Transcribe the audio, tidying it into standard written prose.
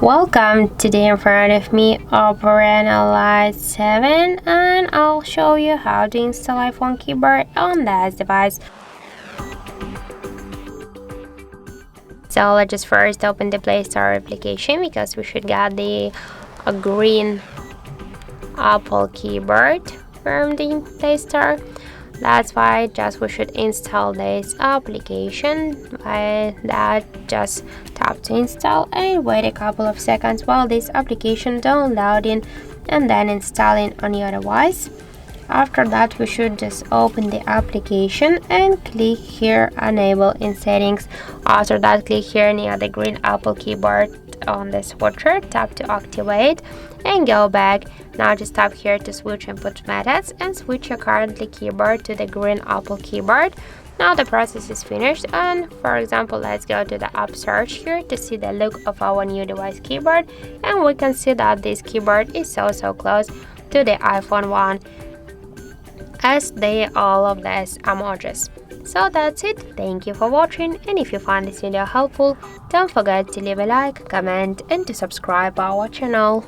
Welcome. Today in front of me Oppo Reno Lite 7 and I'll show you how to install iPhone keyboard on that device. So let's just first open the Play Store application because we should get the green Apple keyboard from the Play Store. That's why we should install this application. By that, just tap to install and wait a couple of seconds while this application downloading and then installing on your device. After that, we should just open the application and click here enable in settings. After that, click here near the green Apple keyboard on the switcher, tap to activate and go back. Now just tap here to switch input methods and switch your currently keyboard to the green Apple keyboard. Now the process is finished, and for example, let's go to the app search here to see the look of our new device keyboard, and we can see that this keyboard is so close to the iPhone one as they all of these emojis. So that's it. Thank you for watching, and if you find this video helpful, don't forget to leave a like, comment and to subscribe our channel.